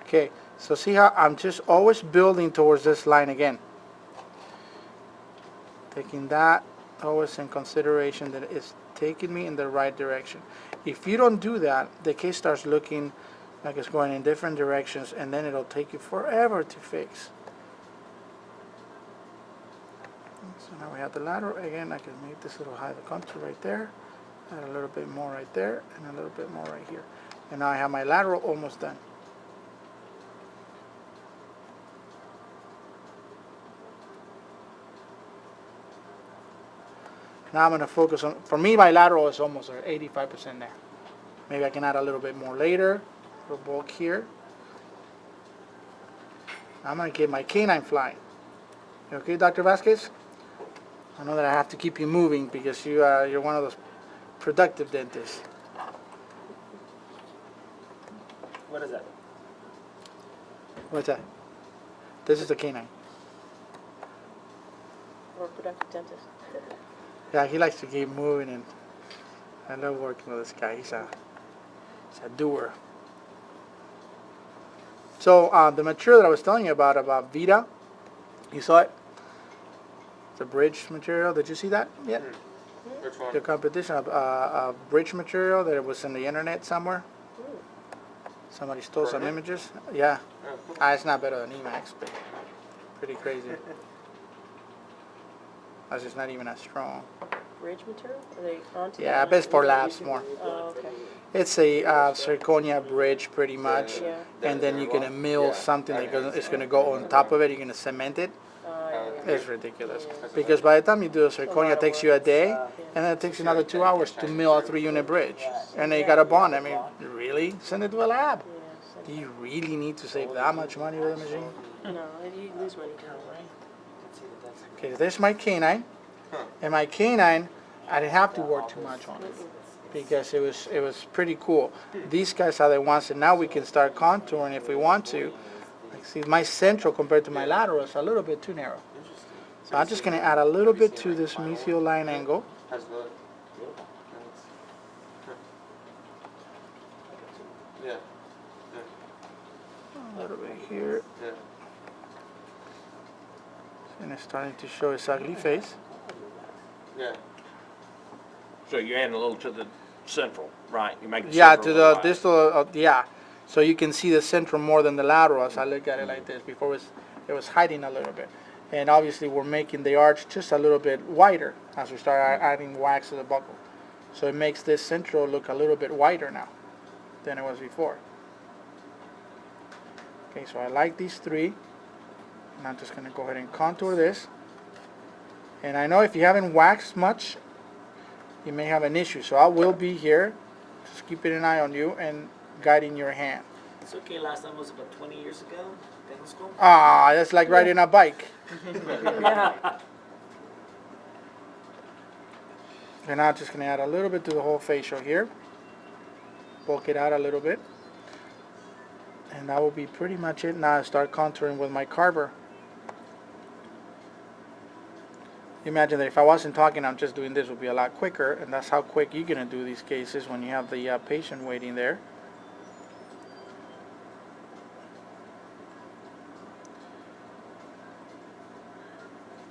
Okay, so see how I'm just always building towards this line again. Taking that always in consideration that it's taking me in the right direction. If you don't do that, the case starts looking like it's going in different directions, and then it'll take you forever to fix. So now we have the lateral. Again, I can make this little high, the contour right there, add a little bit more right there, and a little bit more right here. And now I have my lateral almost done. Now I'm going to focus on, for me, my lateral is almost 85% there. Maybe I can add a little bit more later, a little bulk here. I'm going to get my canine flying. You okay, Dr. Vasquez? I know that I have to keep you moving because you're one of those productive dentists. What is that? What's that? This is the canine. Or productive dentist. Yeah, he likes to keep moving, and I love working with this guy. He's a doer. So the material that I was telling you about Vita, you saw it? It's a bridge material. Did you see that yet? Which one? The competition of bridge material that was in the internet somewhere. Somebody stole some images. Yeah. It's not better than Emacs, but pretty crazy. That's just not even as strong. Bridge material? Are they onto Yeah, that? but it's for labs more. Oh, okay. It's a zirconia bridge pretty much, Yeah. and then you're gonna mill something that it's gonna go on top of it. You're gonna cement it. Yeah. It's ridiculous because by the time you do a zirconia, it takes you a day, and then it takes you another 2 hours to mill a 3-unit bridge, and then you got a bond. I mean, really? Send it to a lab. Do you really need to save that much money with a machine? No, you lose money too. Okay, there's my canine, and my canine, I didn't have to work too much on it because it was pretty cool. These guys are the ones that now we can start contouring if we want to. Like, see, my central compared to my lateral is a little bit too narrow. So I'm just going to add a little bit to this mesial line angle. A little bit here. And it's starting to show its ugly face. Yeah. So you're adding a little to the central, right? You make the Yeah, central to look the right. distal, yeah. So you can see the central more than the lateral as I look at it like this. Before it was hiding a little bit. And obviously we're making the arch just a little bit wider as we start adding wax to the buccal. So it makes this central look a little bit wider now than it was before. Okay, so I like these three. And I'm just going to go ahead and contour this. And I know if you haven't waxed much, you may have an issue. So I will be here, just keeping an eye on you and guiding your hand. It's okay, last time was about 20 years ago. Dental school. Ah, that's like riding a bike. Yeah. And I'm just going to add a little bit to the whole facial here. Bulk it out a little bit. And that will be pretty much it. Now I start contouring with my carver. Imagine that if I wasn't talking, I'm just doing this, would be a lot quicker, and that's how quick you're going to do these cases when you have the patient waiting there.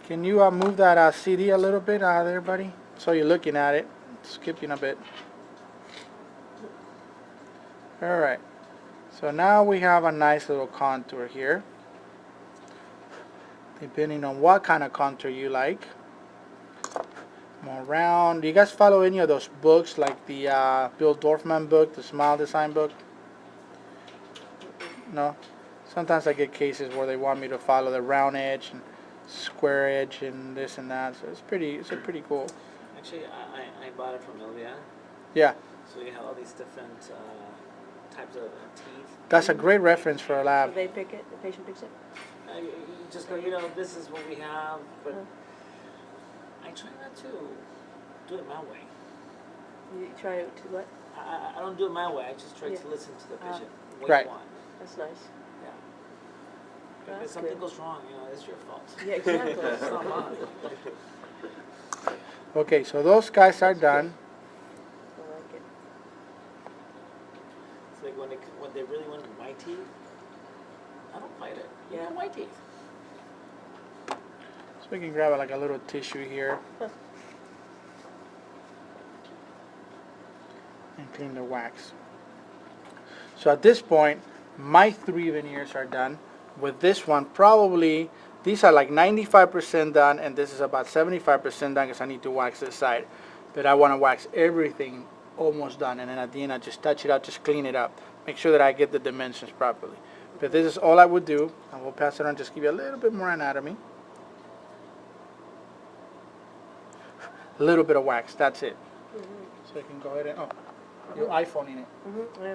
Can you move that CD a little bit there, buddy? So you're looking at it, skipping a bit. All right. So now we have a nice little contour here, depending on what kind of contour you like. More round. Do you guys follow any of those books, like the Bill Dorfman book, the Smile Design book? No? Sometimes I get cases where they want me to follow the round edge and square edge and this and that. So it's pretty cool. Actually, I bought it from Ilya. Yeah. So you have all these different types of teeth. That's a great reference for a So lab. they pick it, the patient picks it? You just go, this is what we have, but I try not to do it my way. You try to what? I don't do it my way. I just try Yeah. to listen to the patient. What Right. you want. That's nice. If That's something good. goes wrong, it's your fault. Yeah, exactly. It's not mine. Okay, so those guys are done. I like it. It's like when they really wanted my teeth, I don't fight it. You Yeah. got white teeth. So we can grab like a little tissue here and clean the wax. So at this point, my 3 veneers are done. With this one, probably, these are like 95% done, and this is about 75% done because I need to wax this side. But I want to wax everything almost done, and then at the end I just touch it out, just clean it up. Make sure that I get the dimensions properly. But this is all I would do, and we'll pass it on, just give you a little bit more anatomy. A little bit of wax, that's it. So you can go ahead and, oh, your iPhone in it. Mm-hmm.